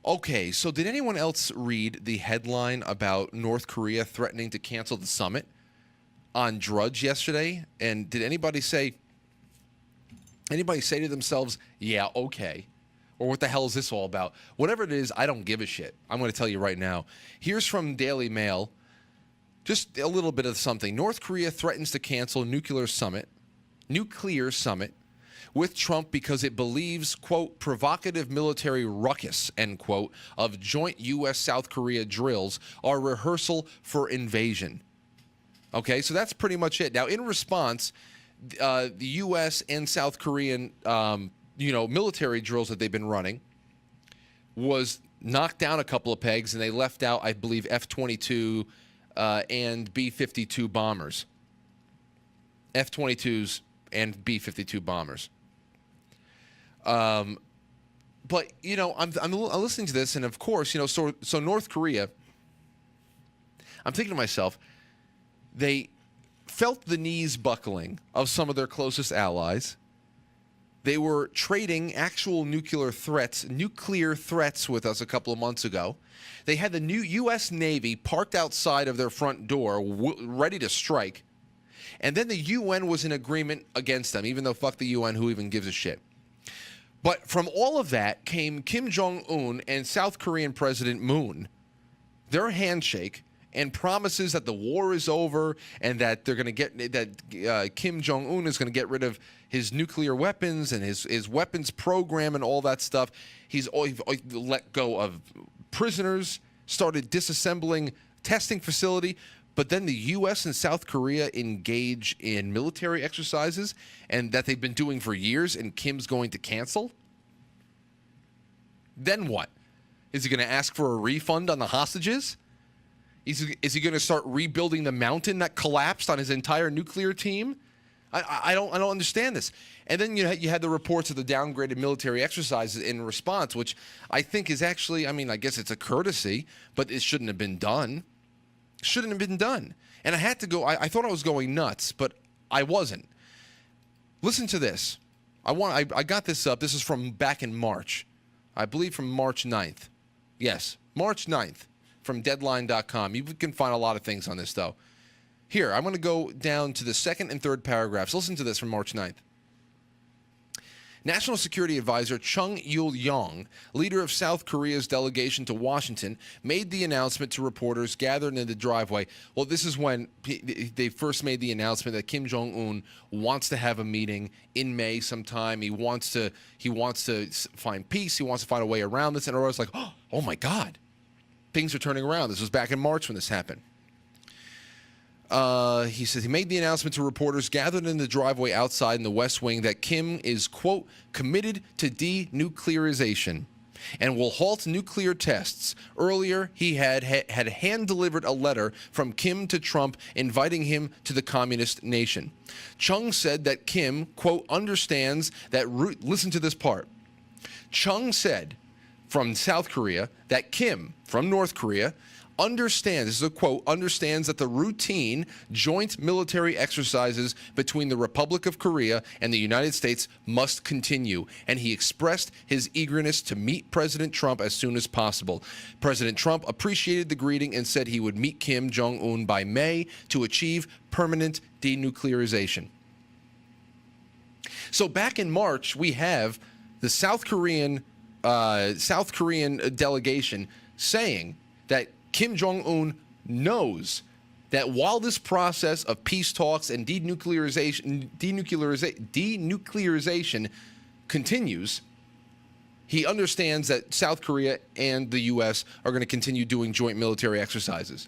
Okay, so did anyone else read the headline about North Korea threatening to cancel the summit on Drudge yesterday? And did anybody say to themselves, yeah, okay, or what the hell is this all about? Whatever it is, I don't give a shit. I'm going to tell you right now. Here's from Daily Mail, just a little bit of something. North Korea threatens to cancel nuclear summit with Trump because it believes, quote, provocative military ruckus, end quote, of joint U.S.-South Korea drills are rehearsal for invasion. Okay, so that's pretty much it. Now, in response, the U.S. and South Korean, military drills that they've been running was knocked down a couple of pegs, and they left out, I believe, F-22 and B-52 bombers. F-22s and B-52 bombers. But, I'm listening to this, and of course, so North Korea, I'm thinking to myself, they felt the knees buckling of some of their closest allies. They were trading actual nuclear threats with us a couple of months ago. They had the new U.S. Navy parked outside of their front door, ready to strike. And then the UN was in agreement against them, even though fuck the UN, who even gives a shit. But from all of that came Kim Jong-un and South Korean President Moon, their handshake, and promises that the war is over and that they're going to Kim Jong-un is going to get rid of his nuclear weapons and his weapons program and all that stuff. He's let go of prisoners, started disassembling testing facility. But then the U.S. and South Korea engage in military exercises, and that they've been doing for years, and Kim's going to cancel? Then what? Is he going to ask for a refund on the hostages? Is he going to start rebuilding the mountain that collapsed on his entire nuclear team? I don't understand this. And then you had the reports of the downgraded military exercises in response, which I think is actually, I guess it's a courtesy, but it shouldn't have been done. Shouldn't have been done. And I had to go, I thought I was going nuts, but I wasn't. Listen to this. I got this up. This is from back in March. I believe from March 9th. Yes, March 9th from Deadline.com. You can find a lot of things on this, though. Here, I'm going to go down to the second and third paragraphs. Listen to this from March 9th. National Security Advisor Chung Yul-yong, leader of South Korea's delegation to Washington, made the announcement to reporters gathered in the driveway. Well, this is when they first made the announcement that Kim Jong-un wants to have a meeting in May sometime. He wants to find peace. He wants to find a way around this. And I was like, oh my God, things are turning around. This was back in March when this happened. He says he made the announcement to reporters gathered in the driveway outside in the West Wing that Kim is, quote, committed to denuclearization and will halt nuclear tests. Earlier, he had hand-delivered a letter from Kim to Trump inviting him to the communist nation. Chung said that Kim, quote, understands that listen to this part. Chung said from South Korea that Kim, from North Korea, understands, this is a quote, understands that the routine joint military exercises between the Republic of Korea and the United States must continue, and he expressed his eagerness to meet President Trump as soon as possible. President Trump appreciated the greeting and said he would meet Kim Jong-un by May to achieve permanent denuclearization. So back in March, we have the South Korean delegation saying that Kim Jong-un knows that while this process of peace talks and denuclearization continues, he understands that South Korea and the U.S. are going to continue doing joint military exercises.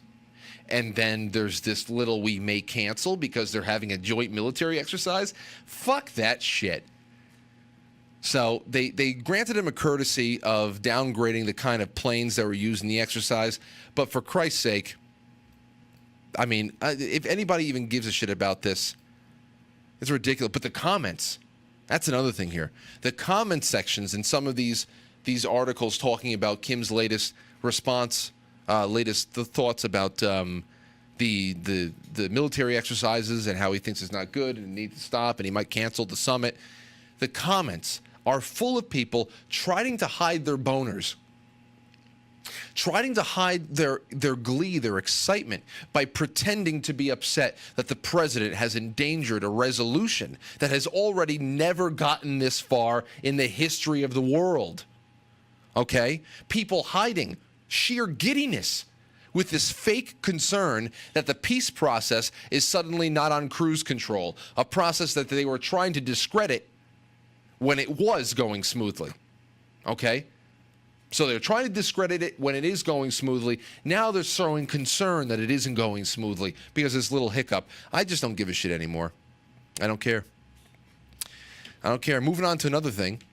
And then there's this little we may cancel because they're having a joint military exercise. Fuck that shit. So they granted him a courtesy of downgrading the kind of planes that were used in the exercise. But for Christ's sake, if anybody even gives a shit about this, it's ridiculous. But the comments, that's another thing here. The comment sections in some of these articles talking about Kim's latest response, the thoughts about the military exercises and how he thinks it's not good and needs to stop and he might cancel the summit. The comments are full of people trying to hide their boners trying to hide their glee, their excitement, by pretending to be upset that the president has endangered a resolution that has already never gotten this far in the history of the world. Okay? People hiding sheer giddiness with this fake concern that the peace process is suddenly not on cruise control, a process that they were trying to discredit when it was going smoothly. Okay? So they're trying to discredit it when it is going smoothly. Now they're showing concern that it isn't going smoothly because of this little hiccup. I just don't give a shit anymore. I don't care. I don't care. Moving on to another thing.